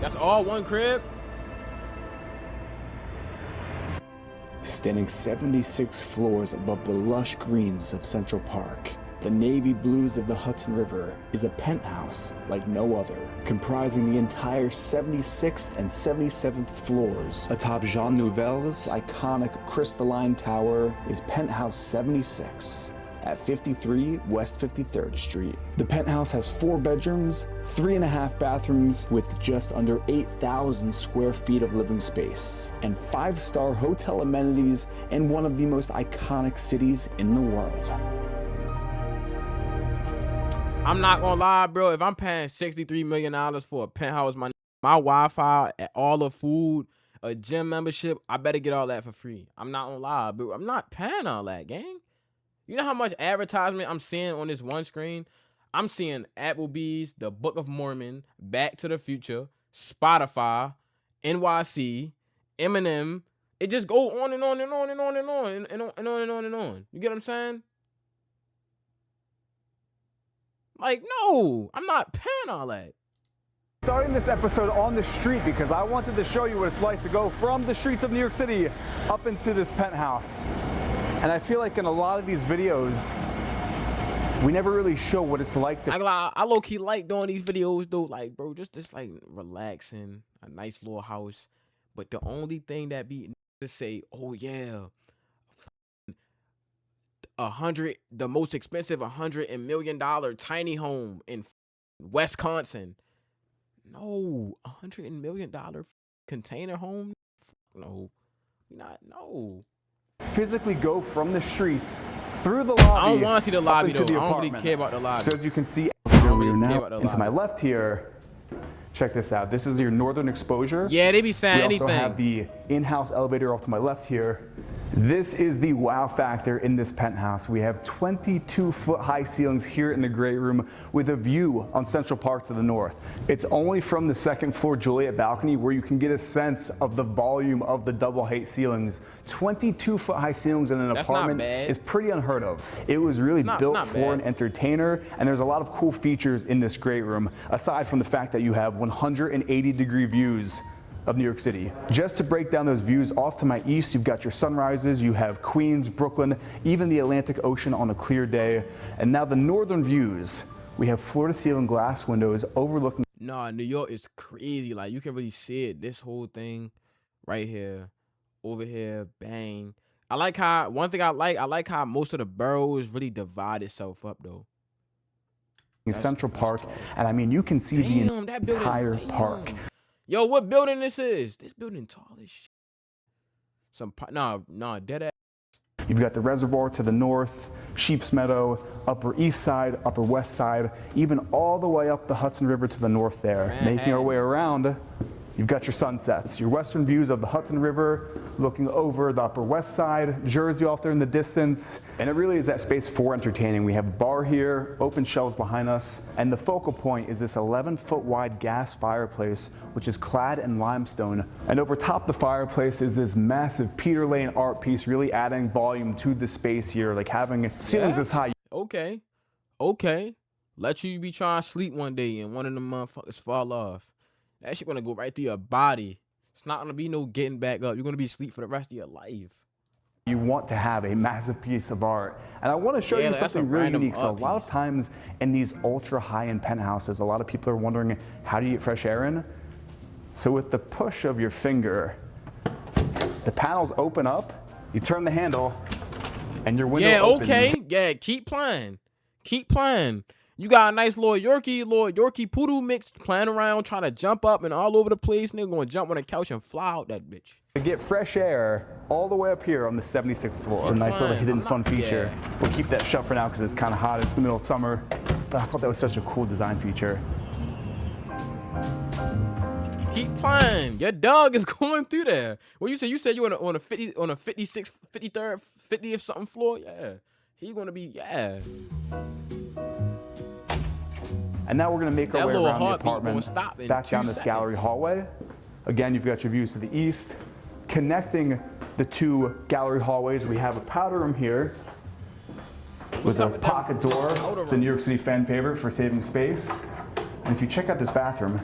That's all one crib? Standing 76 floors above the lush greens of Central Park, the navy blues of the Hudson River is a penthouse like no other, comprising the entire 76th and 77th floors. Atop Jean Nouvel's iconic crystalline tower is Penthouse 76 at 53 West 53rd Street. The penthouse has 4 bedrooms, 3.5 bathrooms with just under 8,000 square feet of living space, and 5-star hotel amenities in one of the most iconic cities in the world. I'm not gonna lie, bro. If I'm paying $63 million for a penthouse, my Wi-Fi, all the food, a gym membership, I better get all that for free. I'm not gonna lie, bro. I'm not paying all that, gang. You know how much advertisement I'm seeing on this one screen? I'm seeing Applebee's, the Book of Mormon, Back to the Future, Spotify, NYC, Eminem. It just go on and on and on and on and on and on and on and on and on. You get what I'm saying? Like, no, I'm not paying all that. Starting this episode on the street because I wanted to show you what it's like to go from the streets of New York City up into this penthouse. And I feel like in a lot of these videos, we never really show what it's like to. I low-key like doing these videos though, like, bro, just like relaxing, a nice little house. But the only thing that be to say, oh yeah, the most expensive $100 million tiny home in Wisconsin. No, $100 million container home. No, no. Physically go from the streets through the lobby. I don't want to see the lobby though. I don't really care about the lobby. So as you can see, I don't really care about the lobby. to my left here, check this out. This is your northern exposure. Yeah, they be saying anything. We also have the in-house elevator off to my left here. This is the wow factor in this penthouse. We have 22-foot high ceilings here in the great room with a view on Central Park to the north. It's only from the second floor Juliet balcony where you can get a sense of the volume of the double height ceilings. 22-foot high ceilings in an apartment is pretty unheard of. It was really built for an entertainer, and there's a lot of cool features in this great room, aside from the fact that you have 180-degree views of New York City. Just to break down those views, off to my east, you've got your sunrises, you have Queens, Brooklyn, even the Atlantic Ocean on a clear day. And now the northern views, we have floor-to-ceiling glass windows overlooking. Nah, New York is crazy. Like, you can really see it. This whole thing right here, over here, bang. I like how, one thing I like how most of the boroughs really divide itself up, though. Central Park, and I mean, you can see the entire park. Yo, what building this is? This building tall as shit. Nah, dead ass. You've got the reservoir to the north, Sheep's Meadow, Upper East Side, Upper West Side, even all the way up the Hudson River to the north there. Making our way around, you've got your sunsets, your western views of the Hudson River, looking over the Upper West Side, Jersey off there in the distance. And it really is that space for entertaining. We have a bar here, open shelves behind us, and the focal point is this 11-foot wide gas fireplace, which is clad in limestone. And over top the fireplace is this massive Peter Lane art piece, really adding volume to the space here, like having ceilings this high. Okay. Let you be trying to sleep one day and one of them motherfuckers fall off. That shit gonna go right through your body. It's not gonna be no getting back up. You're gonna be asleep for the rest of your life. You want to have a massive piece of art. And I want to show you something really unique. So a lot of times in these ultra high-end penthouses, a lot of people are wondering, how do you get fresh air in? So with the push of your finger, the panels open up, you turn the handle, and your window opens. Yeah, keep playing. You got a nice little Yorkie poodle mix playing around, trying to jump up and all over the place. Nigga gonna jump on the couch and fly out that bitch. To get fresh air all the way up here on the 76th floor. It's a nice little hidden fun feature. We'll keep that shut for now because it's kind of hot. It's the middle of summer. But I thought that was such a cool design feature. Keep playing. Your dog is going through there. Well, you said you on a 56th, 53rd, 50th something floor. Yeah, he gonna be And now we're going to make our way around the apartment, back down this gallery hallway. Again, you've got your views to the east. Connecting the two gallery hallways, we have a powder room here with a pocket door. It's a New York City fan favorite for saving space. And if you check out this bathroom,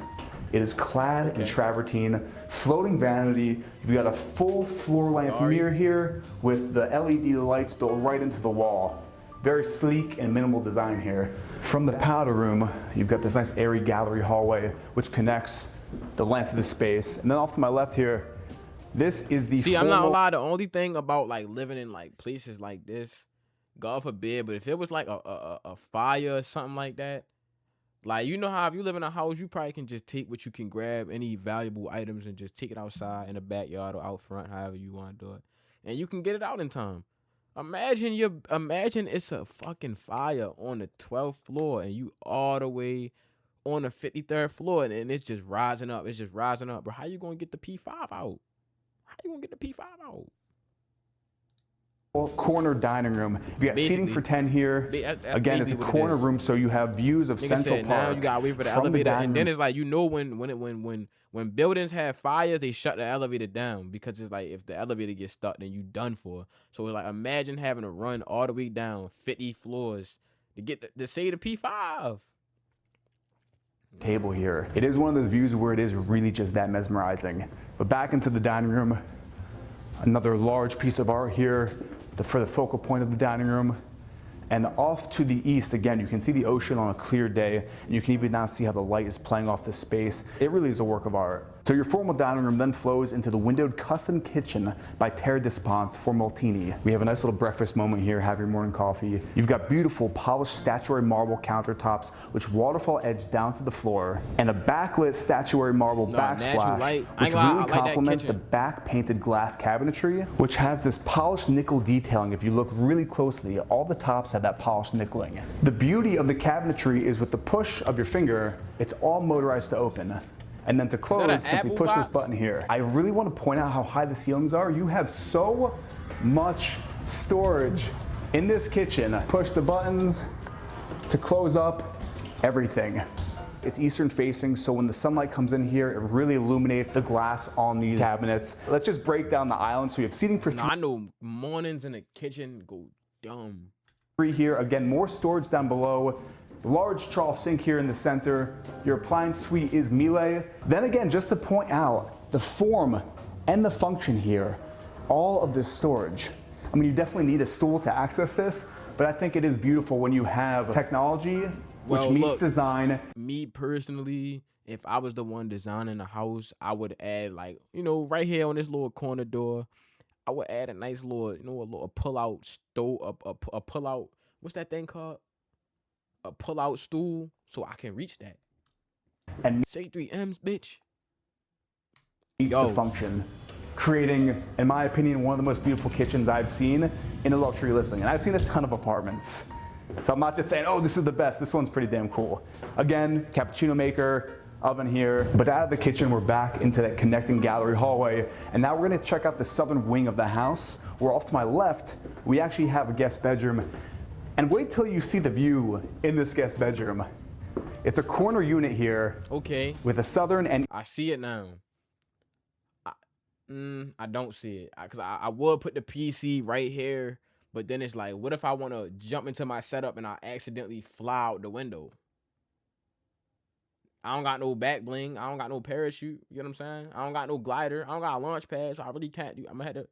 It is clad in travertine, floating vanity. You've got a full floor-length mirror here with the LED lights built right into the wall. Very sleek and minimal design here. From the powder room, you've got this nice airy gallery hallway which connects the length of the space. And then off to my left here, this is the I'm not gonna lie, the only thing about like living in like places like this, God forbid, but if it was like a fire or something like that, like, you know how if you live in a house, you probably can just take what you can grab, any valuable items, and just take it outside in the backyard or out front, however you want to do it. And you can get it out in time. Imagine it's a fucking fire on the 12th floor and you all the way on the 53rd floor and it's just rising up. It's just rising up. Bro, how you gonna get the P5 out? How you gonna get the P5 out? Corner dining room. You got seating for 10 here. Again, it's a corner room, so you have views of Central Park. Now you gotta wait for the elevator, and then it's like, you know, when buildings have fires, they shut the elevator down because it's like if the elevator gets stuck, then you done for. So it's like, imagine having to run all the way down 50 floors to get to say the P5. Table here. It is one of those views where it is really just that mesmerizing. But back into the dining room, another large piece of art here for the focal point of the dining room. And off to the east, again, you can see the ocean on a clear day, and you can even now see how the light is playing off the space. It really is a work of art. So your formal dining room then flows into the windowed custom kitchen by Terre Despont for Maltini. We have a nice little breakfast moment here, have your morning coffee. You've got beautiful polished statuary marble countertops, which waterfall edge down to the floor, and a backlit statuary marble backsplash, which really complements the back painted glass cabinetry, which has this polished nickel detailing. If you look really closely, all the tops have that polished nickeling. The beauty of the cabinetry is with the push of your finger, it's all motorized to open. And then to close, simply push this button here. I really want to point out how high the ceilings are. You have so much storage in this kitchen. Push the buttons to close up everything. It's eastern facing, so when the sunlight comes in here, it really illuminates the glass on these cabinets. Let's just break down the island. So you have seating for 3. I know mornings in the kitchen go dumb. 3 here. Again, more storage down below. Large trough sink here in the center. Your appliance suite is Miele. Then again, just to point out the form and the function here, all of this storage. I mean, you definitely need a stool to access this, but I think it is beautiful when you have technology which meets design. Me personally, if I was the one designing the house, I would add, like, you know, right here on this little corner door, I would add a nice little, you know, a little pull-out stove, a pull-out, what's that thing called? A pull-out stool, so I can reach that. And say 3 M's, bitch. Meets the function, creating, in my opinion, one of the most beautiful kitchens I've seen in a luxury listing. And I've seen a ton of apartments. So I'm not just saying, oh, this is the best. This one's pretty damn cool. Again, cappuccino maker, oven here. But out of the kitchen, we're back into that connecting gallery hallway. And now we're gonna check out the southern wing of the house, where off to my left, we actually have a guest bedroom. And wait till you see the view in this guest bedroom. It's a corner unit here. Okay. With a southern and... I see it now. I don't see it. Because I would put the PC right here, but then it's like, what if I want to jump into my setup and I accidentally fly out the window? I don't got no back bling. I don't got no parachute. You know what I'm saying? I don't got no glider. I don't got a launch pad, so I really can't do... I'm going to have to...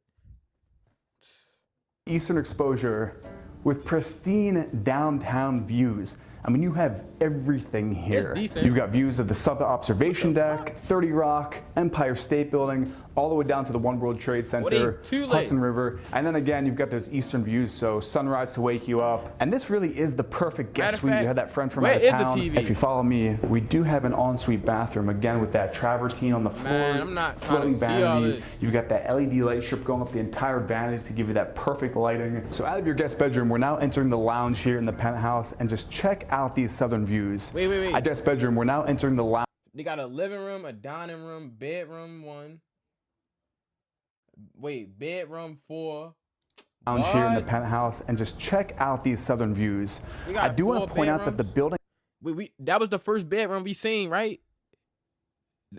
Eastern exposure with pristine downtown views. I mean, you have everything here. You've got views of the Summit Observation Deck, 30 Rock, Empire State Building, all the way down to the One World Trade Center, Hudson River, and then again, you've got those eastern views, so sunrise to wake you up. And this really is the perfect guest suite. You had that friend from out of town. If you follow me, we do have an ensuite bathroom, again, with that travertine on the floors, floating vanity. You've got that LED light strip going up the entire vanity to give you that perfect lighting. So out of your guest bedroom, we're now entering the lounge here in the penthouse, and just check out these southern views. Wait. At guest bedroom, we're now entering the lounge. They got a living room, a dining room, bedroom 1. Wait, bedroom 4. Lounge here in the penthouse, and just check out these southern views. I do want to point out that the building. That was the first bedroom we seen, right?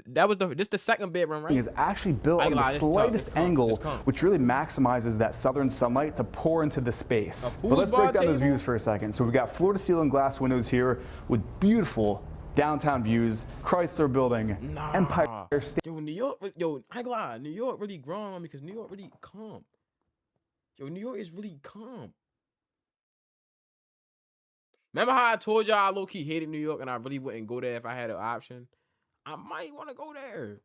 That was the second bedroom, right? Is actually built on the slightest angle, which really maximizes that southern sunlight to pour into the space. But let's break down those views for a second. So we've got floor-to-ceiling glass windows here with beautiful downtown views, Chrysler Building, Nah. Empire State. Yo, New York, yo, I ain't gonna lie, New York really growing on me because New York really calm. Yo, New York is really calm. Remember how I told y'all I low-key hated New York and I really wouldn't go there if I had an option? I might want to go there.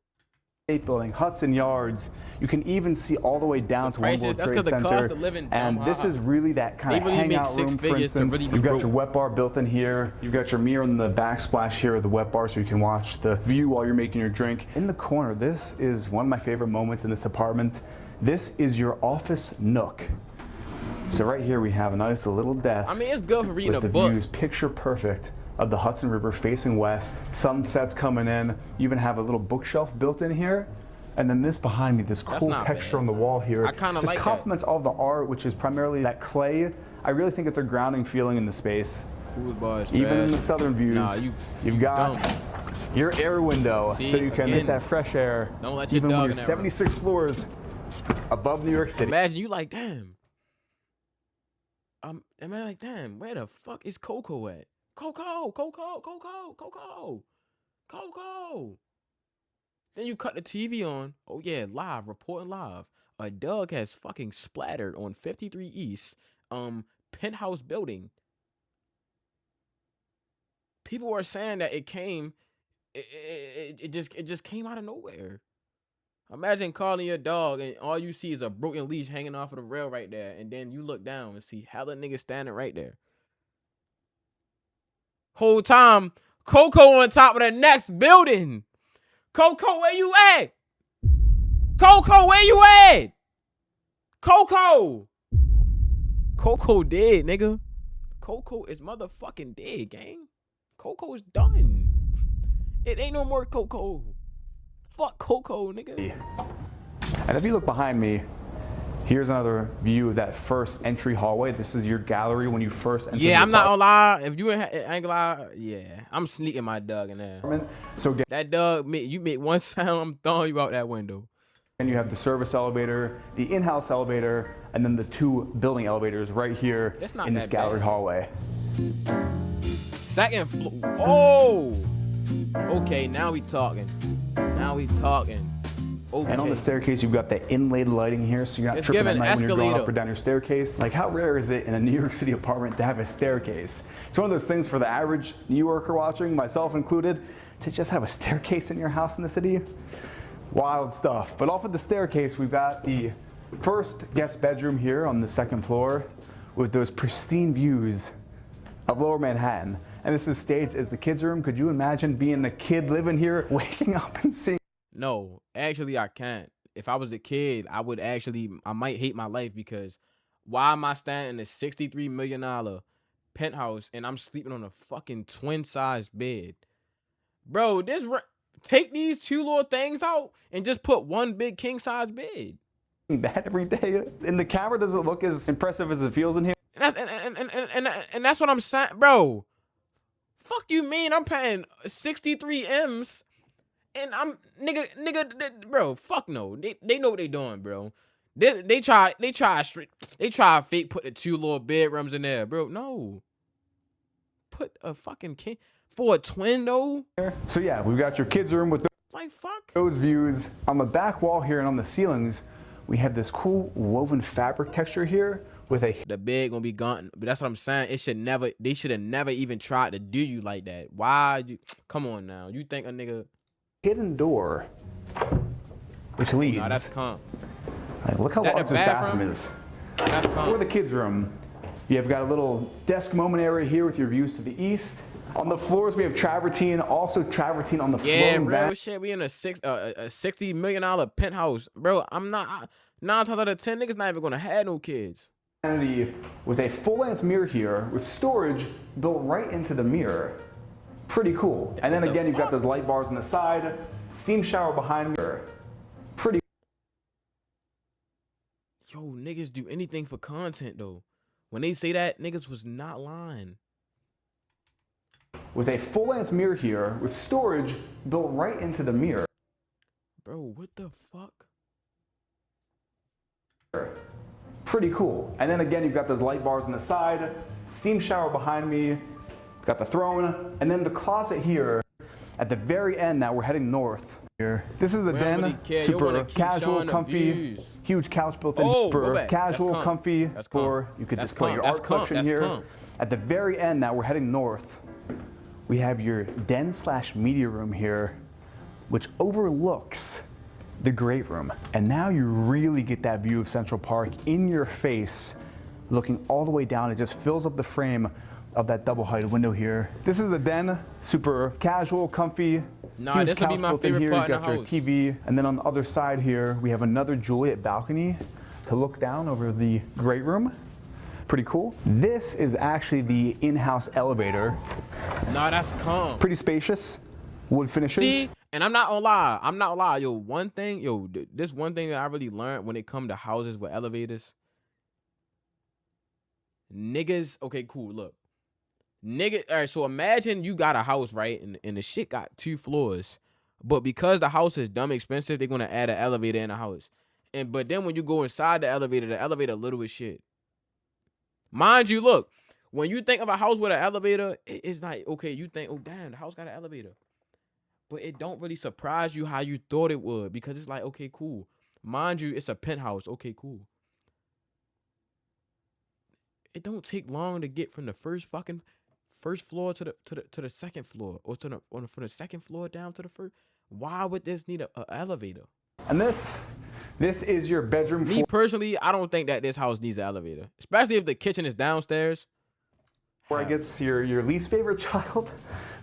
State Building, Hudson Yards. You can even see all the way down to One prices, World that's Trade 'cause the Center. cost of living And dumb this high. is really that kind They of really make hangout six room. For figures to instance, really be you've got broke. your wet bar built in here. You've got your mirror in the backsplash here of the wet bar, so you can watch the view while you're making your drink. In the corner, this is one of my favorite moments in this apartment. This is your office nook. So right here we have a nice little desk. I mean, it's good for reading with a the book. views picture perfect of the Hudson River facing west. Sunsets coming in. You even have a little bookshelf built in here. And then this behind me, this cool not texture bad. on the wall here. I kinda just like that. complements all the art, which is primarily that clay. I really think it's a grounding feeling in the space. Foosball is Even in trash. the southern views, Nah, you've got dumb. your air window, See, so you can again, get that fresh air. don't let your even when dog you're in that room. 76 floors above New York City. Imagine you like, damn. Am I like, damn, where the fuck is Coco at? Coco. Then you cut the TV on. Oh yeah, live, reporting live. A dog has fucking splattered on 53 East, Penthouse building. People are saying that it just came out of nowhere. Imagine calling your dog and all you see is a broken leash hanging off of the rail right there, and then you look down and see hella niggas standing right there. Whole time, Coco on top of the next building. Coco, where you at? Coco, where you at? Coco. Coco dead, nigga. Coco is motherfucking dead, gang. Coco is done. It ain't no more Coco. Fuck Coco, nigga. And if you look behind me, here's another view of that first entry hallway. This is your gallery when you first enter. Yeah, I'm not gonna lie. If you ain't gonna lie, yeah, I'm sneaking my dog in there. So again, That dog, you make one sound, I'm throwing you out that window. and you have the service elevator, the in-house elevator, and then the two building elevators right here That's not in this that gallery bad. hallway. Second floor. Oh, okay. Now we talking. Okay. And on the staircase, you've got the inlaid lighting here, so you're not It's tripping at giving night when you're going escalator. up or down your staircase. Like, how rare is it in a New York City apartment to have a staircase? It's one of those things for the average New Yorker watching, myself included, to just have a staircase in your house in the city. Wild stuff. But off of the staircase, we've got the first guest bedroom here on the second floor with those pristine views of Lower Manhattan. And this is staged as the kids' room. Could you imagine being a kid living here, waking up and seeing? No, actually, I can't. If I was a kid, I might hate my life because why am I staying in a $63 million penthouse and I'm sleeping on a fucking twin-sized bed? Bro, take these two little things out and just put one big king-size bed. That every day. In the camera, does it look as impressive as it feels in here? And that's what I'm saying, bro. Fuck you mean I'm paying 63 M's and I'm nigga, bro. Fuck no. They know what they doing, bro. They try fake put the two little bedrooms in there, bro. No, put a fucking king for a twin though. So yeah, we've got your kids' room with Like fuck. those views. On the back wall here and on the ceilings, we have this cool woven fabric texture here with a The bed gonna be gone, but that's what I'm saying. They should have never even tried to do you like that. Why you? Come on now. You think a nigga? hidden door, which leads. Nah, that's calm. Like, look how That large the this bathroom? bathroom is. That's For calm. the kids' room, you've got a little desk moment area here with your views to the east. On the floors, we have travertine, also travertine on the Yeah, floating real shit. We in a $60 million penthouse, bro. I'm not 9 times out of 10 niggas not even gonna have no kids. vanity with a full-length mirror here with storage built right into the mirror. Pretty cool. And then What the again, you've got fuck? those light bars on the side, steam shower behind me. Pretty Yo, niggas do anything for content though. When they say that, niggas was not lying. with a full-length mirror here with storage built right into the mirror. Bro, what the fuck? Pretty cool. And then again, you've got those light bars on the side, steam shower behind me, Got the throne, and then the closet here at the very end. Now we're heading north here. This is the den, really super casual, comfy, huge couch built in for casual, comfy, or you could display your art collection here. At the very end, now we're heading north. We have your den slash media room here, which overlooks the great room. And now you really get that view of Central Park in your face, looking all the way down. It just fills up the frame of that double-heighted window here. This is the den, super casual, comfy. Nah, this would be my favorite part in the house. You got your TV, and then on the other side here, we have another Juliet balcony to look down over the great room. Pretty cool. This is actually the in-house elevator. Nah, that's calm. Pretty spacious, wood finishes. See, and I'm not gonna lie. Yo, this one thing that I really learned when it come to houses with elevators. Niggas, okay, cool, look. Nigga, all right, so imagine you got a house, right? And the shit got 2 floors. But because the house is dumb expensive, they're gonna add an elevator in the house. But then when you go inside the elevator little as shit. Mind you, look, when you think of a house with an elevator, it's like, okay, you think, oh damn, the house got an elevator. But it don't really surprise you how you thought it would, because it's like, okay, cool. Mind you, it's a penthouse. Okay, cool. It don't take long to get from the first floor to the second floor, or from the second floor down to the first. Why would this need an elevator? And this is your bedroom. Me personally, I don't think that this house needs an elevator, especially if the kitchen is downstairs. Where it gets your least favorite child.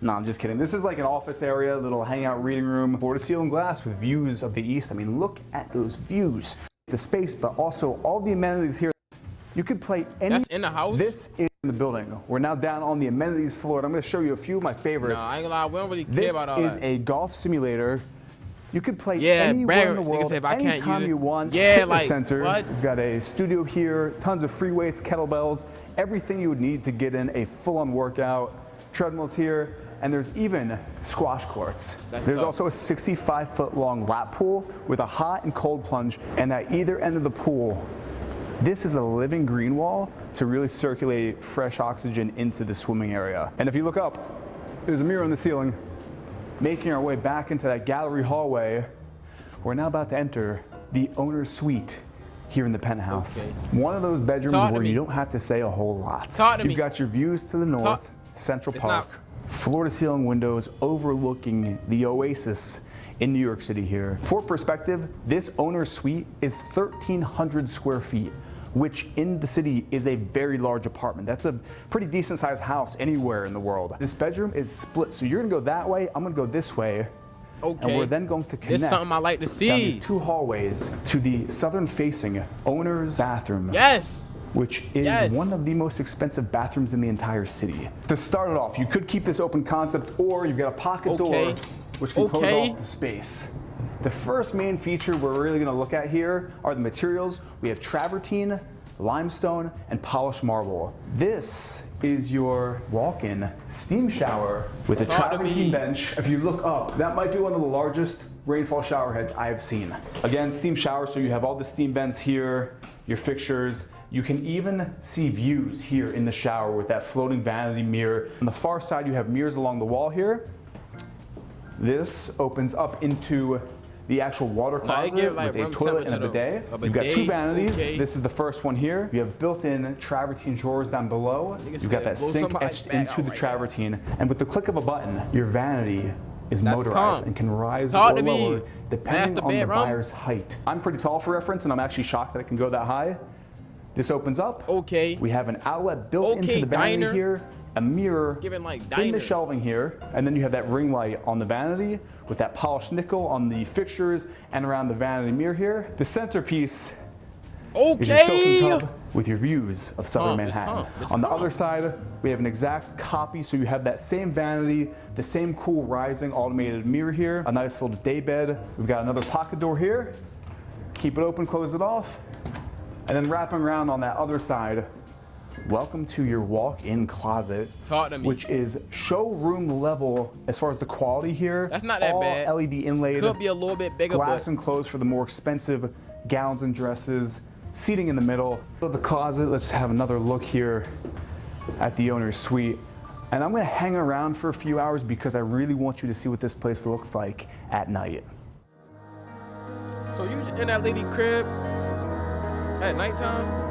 No, I'm just kidding. This is like an office area, little hangout reading room, floor-to-ceiling glass with views of the east. I mean, look at those views. The space, but also all the amenities here. You could play any. That's in the house? This is in the building. We're now down on the amenities floor, and I'm going to show you a few of my favorites. No, I ain't gonna lie. We don't really care about all that. This is a golf simulator. You could play Yeah, anywhere in the nigga world, say if I can't anytime use it. you want. Yeah, Fitness like, center. what? We've got a studio here, tons of free weights, kettlebells, everything you would need to get in a full-on workout. Treadmills here, and there's even squash courts. There's also a 65-foot-long lap pool with a hot and cold plunge, and at either end of the pool, this is a living green wall to really circulate fresh oxygen into the swimming area. And if you look up, there's a mirror on the ceiling. Making our way back into that gallery hallway, we're now about to enter the owner's suite here in the penthouse. Okay. One of those bedrooms where you don't have to say a whole lot. You've got your views to the north, Central Park, floor-to-ceiling windows overlooking the oasis in New York City here. For perspective, this owner's suite is 1,300 square feet, which in the city is a very large apartment. That's a pretty decent sized house anywhere in the world. This bedroom is split, so you're gonna go that way, I'm gonna go this way. Okay. And we're then going to connect. This is something I like to see. Down these 2 hallways to the southern facing owner's bathroom. Yes. Which is one of the most expensive bathrooms in the entire city. To start it off, you could keep this open concept, or you've got a pocket door which can close off the space. The first main feature we're really gonna look at here are the materials. We have travertine, limestone, and polished marble. This is your walk-in steam shower with a travertine bench. If you look up, that might be one of the largest rainfall shower heads I have seen. Again, steam shower, so you have all the steam vents here, your fixtures. You can even see views here in the shower with that floating vanity mirror. On the far side, you have mirrors along the wall here. This opens up into the actual water closet with a toilet and a bidet. You've got 2 vanities. This is the first one here. You have built-in travertine drawers down below. You've got that sink etched into the travertine. And with the click of a button, your vanity is motorized and can rise or lower depending on the buyer's height. I'm pretty tall for reference, and I'm actually shocked that it can go that high. This opens up. We have an outlet built into the vanity here. A mirror in the shelving here, and then you have that ring light on the vanity with that polished nickel on the fixtures and around the vanity mirror here. The centerpiece is your soaking tub with your views of southern Manhattan. On the other side, we have an exact copy, so you have that same vanity, the same cool rising automated mirror here, a nice little day bed. We've got another pocket door here. Keep it open, close it off, and then wrapping around on that other side, welcome to your walk-in closet, which is showroom level as far as the quality here. That's not that bad. All LED inlaid. Could be a little bit bigger. Glass enclosed for the more expensive gowns and dresses. Seating in the middle of the closet. Let's have another look here at the owner's suite. And I'm gonna hang around for a few hours because I really want you to see what this place looks like at night. So you in that lady crib at nighttime?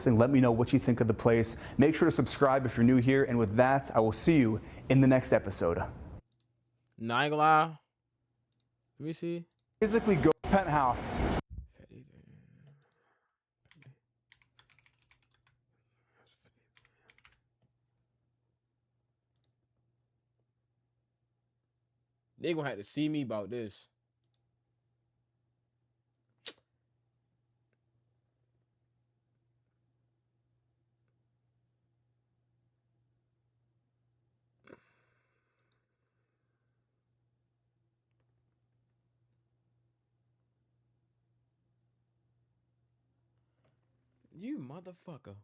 Let me know what you think of the place. Make sure to subscribe if you're new here. And with that, I will see you in the next episode. Nah, I ain't gonna lie. Let me see. Physically go to Penthouse. They gonna have to see me about this. You motherfucker.